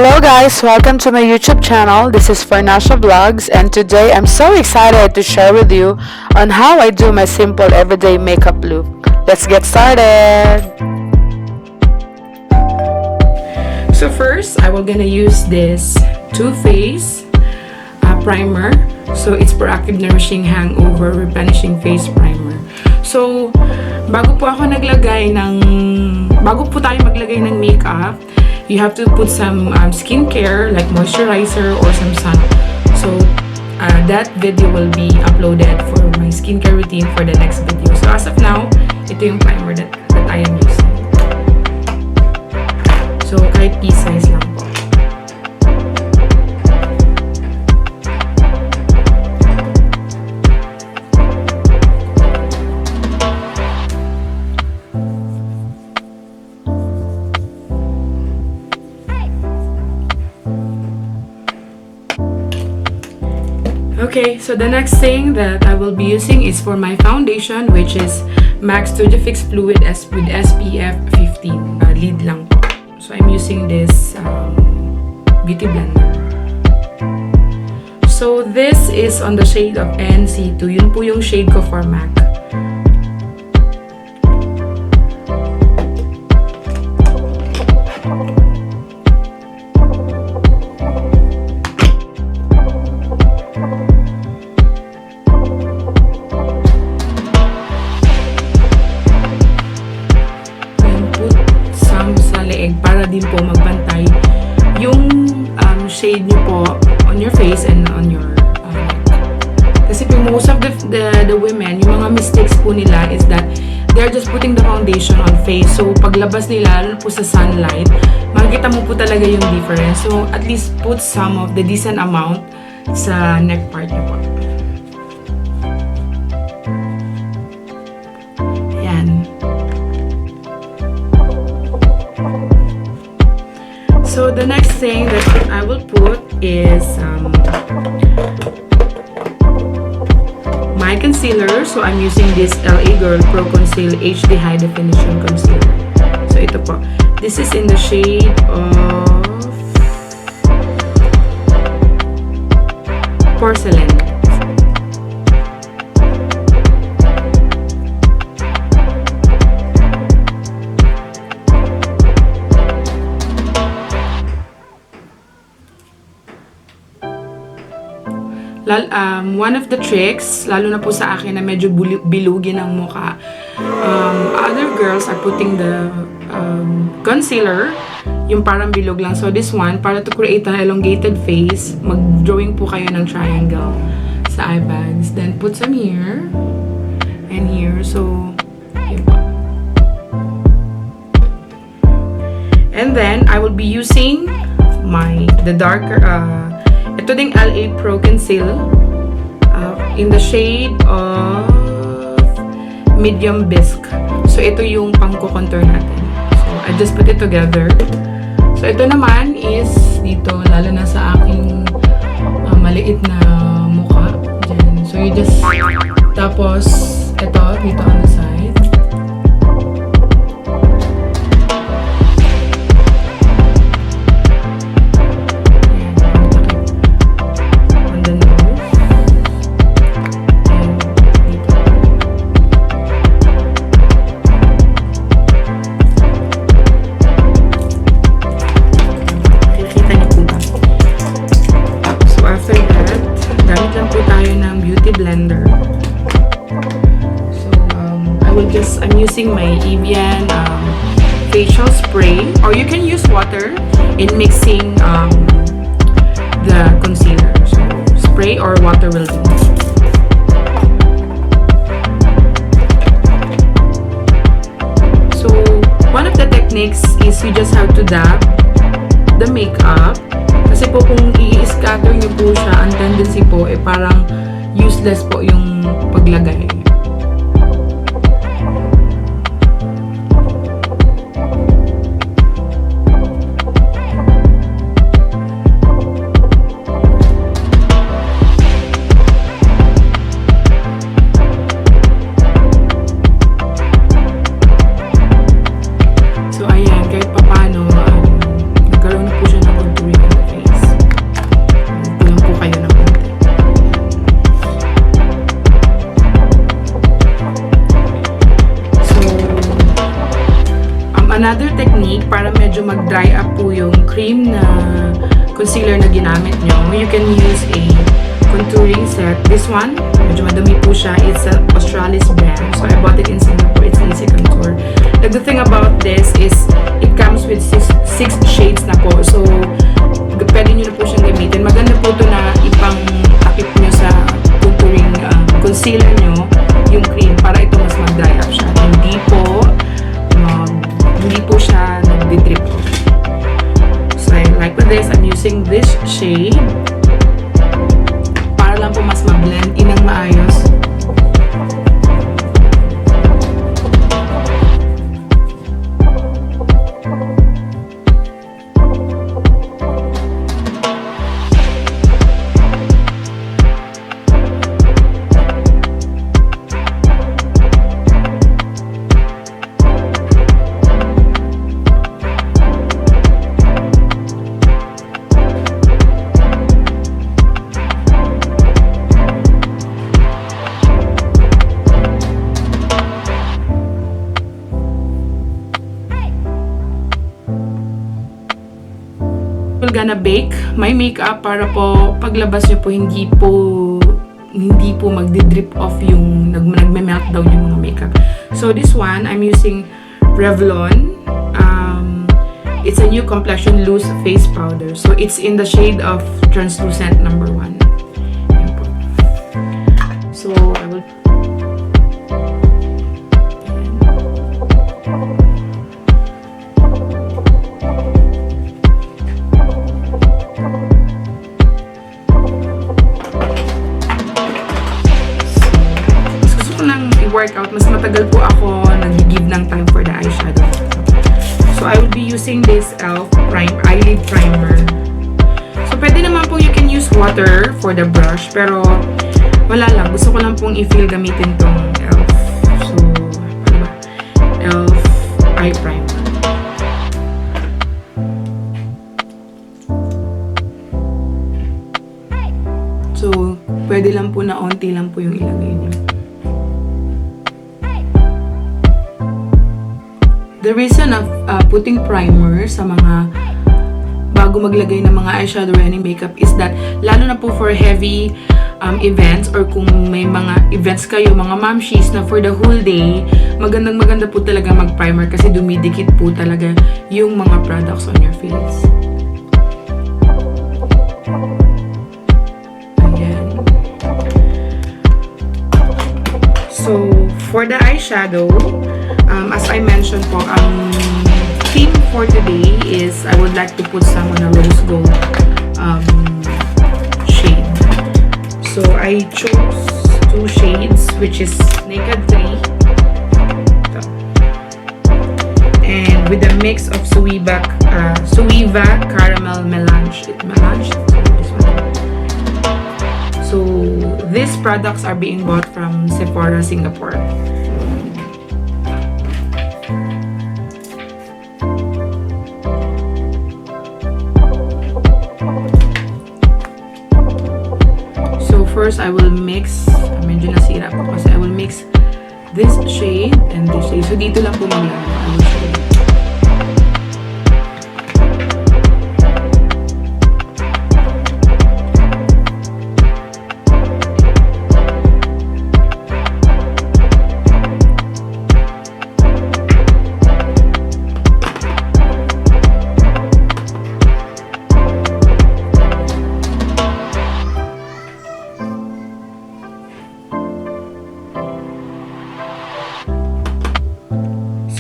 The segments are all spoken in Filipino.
Hello guys, welcome to my YouTube channel. This is Farnasha Vlogs and today I'm so excited to share with you on how I do my simple everyday makeup look. Let's get started! So first, I will gonna use this Too Faced primer. So it's Proactive Nourishing Hangover Replenishing Face Primer. So bago po tayo maglagay ng makeup, you have to put some skincare like moisturizer or some sun. So that video will be uploaded for my skincare routine for the next video. So as of now, ito yung primer that I am using. So kahit pea size lang po. Okay, so the next thing that I will be using is for my foundation, which is MAC Studio Fix Fluid with SPF 15. Lead lang po. So I'm using this beauty blender. So this is on the shade of NC2. Yun po yung shade ko for MAC. Para din po magbantay yung shade nyo po on your face and on your neck. Kasi po most of the women, yung mga mistakes po nila is that they're just putting the foundation on face. So paglabas nila, lalo po sa sunlight, makikita mo po talaga yung difference. So at least put some of the decent amount sa neck part nyo po. Ayan. So the next thing that I will put is my concealer. So I'm using this LA Girl Pro Conceal HD High Definition Concealer. So ito po. This is in the shade of Porcelain. One of the tricks, lalo na po sa akin na medyo bilugin ang mukha, other girls are putting the concealer, yung parang bilog lang. So this one, para to create an elongated face, mag-drawing po kayo ng triangle sa eye bags. Then put some here and here. So, yun po. And then, I will be using the darker, ito ding LA Pro Conceal in the shade of Medium Bisque. So, ito yung pang-contour natin. So, I just put it together. So, ito naman is dito, lalo na sa aking maliit na mukha. Dyan. So, you just, tapos, ito, dito on the side. Blender. So I'm using my Evian facial spray, or you can use water in mixing the concealer. So spray or water will do. So one of the techniques is you just have to dab the makeup. Kasi po kung i-scatter nyo po siya, ang tendency po parang useless po yung paglagay. So ayan, kahit papano nagkaroon na po siya ng contouring another technique para medyo mag-dry up po yung cream na concealer na ginamit nyo, you can use a contouring set. This one, medyo madumi po siya. It's an Australis brand. So I bought it in Singapore. It's Easy Contour. The good thing about this is it comes with six shades na po. So pwede nyo na po siyang gamitin. Maganda po ito na ipang-takip nyo sa contouring concealer nyo yung cream para ito mas mag-dry up siya. Hindi po siya nag-drip off. So like with this, I'm using this shade para lang po mas ma-blend in ang maayos. We're gonna bake my makeup para po paglabas nyo po hindi po magdi-drip off yung nagme-meltdown yung mga makeup. So this one, I'm using Revlon. It's a new complexion loose face powder. So it's in the shade of translucent number 1. Ayan po. So I will workout, mas matagal po ako nag-give ng time for the eyeshadow. So I will be using this e.l.f. eyelid primer. So pwede naman po you can use water for the brush, pero wala lang, gusto ko lang pong i-feel gamitin tong e.l.f. So ano ba? e.l.f. eye primer. So pwede lang po na onti lang po yung ilagay niyo. The reason of putting primer sa mga bago maglagay ng mga eyeshadow or any makeup is that lalo na po for heavy events or kung may mga events kayo, mga mamshies na for the whole day, maganda po talaga mag-primer kasi dumidikit po talaga yung mga products on your face. Ayan. So, for the eyeshadow, as I mentioned po, ang theme for today is I would like to put some on a rose gold shade. So I chose 2 shades, which is Naked 3 and with a mix of Suiva Caramel Melange. So these products are being bought from Sephora, Singapore. First, I will mix, medyo nasira po kasi I will mix this shade and this shade. So, dito lang po maglalaro. I will show you.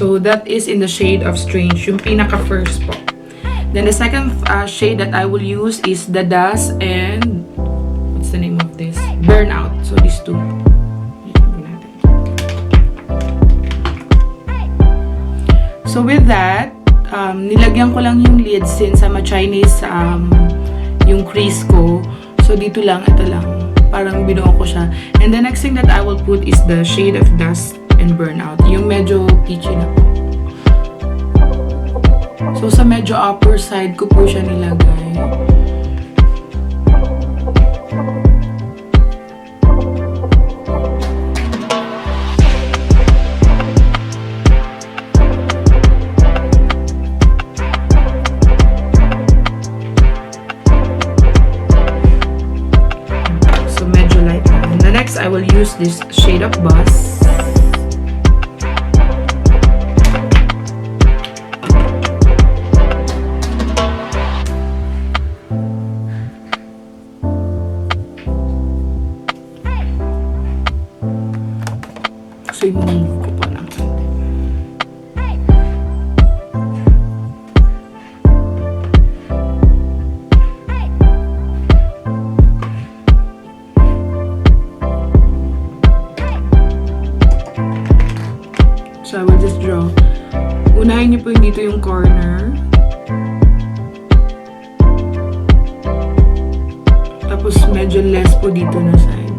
So that is in the shade of Strange, yung pinaka-first po. Then the second shade that I will use is the Dust and what's the name of this? Burnout. So these two. So with that, nilagyan ko lang yung lid since I'm a Chinese yung crease ko. So dito lang, ito lang. Parang binuo ko siya. And the next thing that I will put is the shade of Dust and Burnout. Yung medyo peachy na po. So, sa medyo upper side ko po siya nilagay. this shade of Buzz. So, i-move ko pa ng konti. So, I will just draw. Unahin niyo po yung dito yung corner. Tapos, medyo less po dito na side.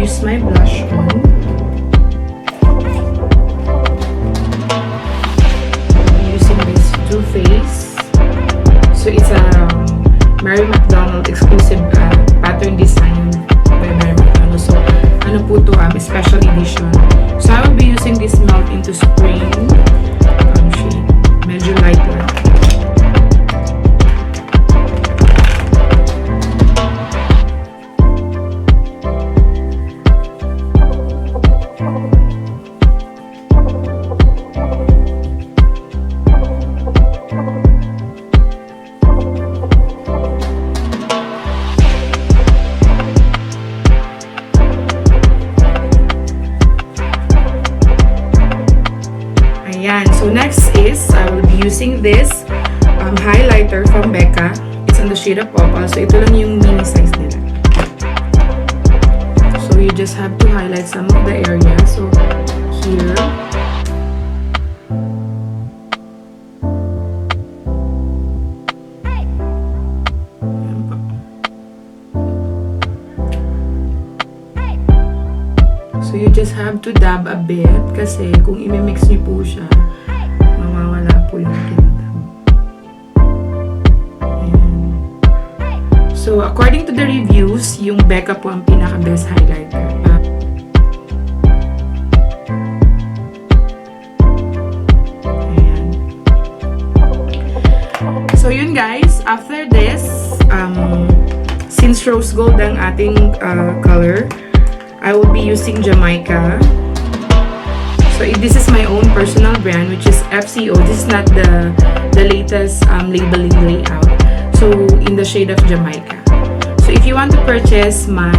Use my blush on. I'm using this Too Faced. So it's a Mary McDonald exclusive pattern design by Mary McDonald. So ano po to, special edition. So I will be using this Melt into Spring shade. Medyo light lang. Ayan. So next is, I will be using this highlighter from Becca. It's in the shade of Opal. So ito lang yung mini size nila. So you just have to highlight some of the area. So here. Ayan po. So you just have to dab a bit kasi kung i-mix niyo po siya, mawawala po yung kintab. Ayan. So according to the reviews, yung Becca po ang pinaka-best highlighter. Ayan. So yun guys, after this, since rose gold ang ating color, I will be using Jamaica. So this is my own personal brand, which is FCO. This is not the latest labeling layout. So in the shade of Jamaica. So if you want to purchase my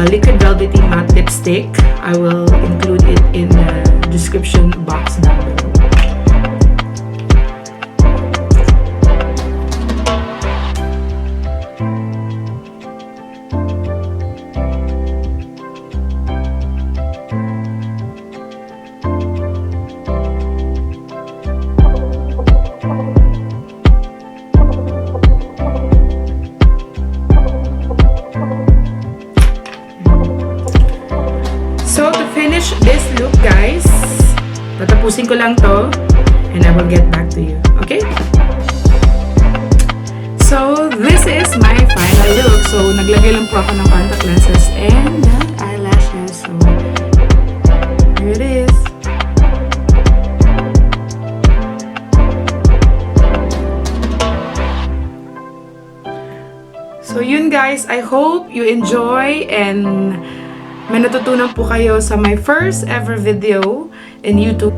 liquid velvety matte lipstick, I will include it in the description box down below. So to finish this look guys, tatapusin ko lang to and I will get back to you. Okay? So this is my final look. So naglagay lang po ako ng contact lenses and eyelashes. So here it is. So yun guys, I hope you enjoy and may natutunan po kayo sa my first ever video in YouTube.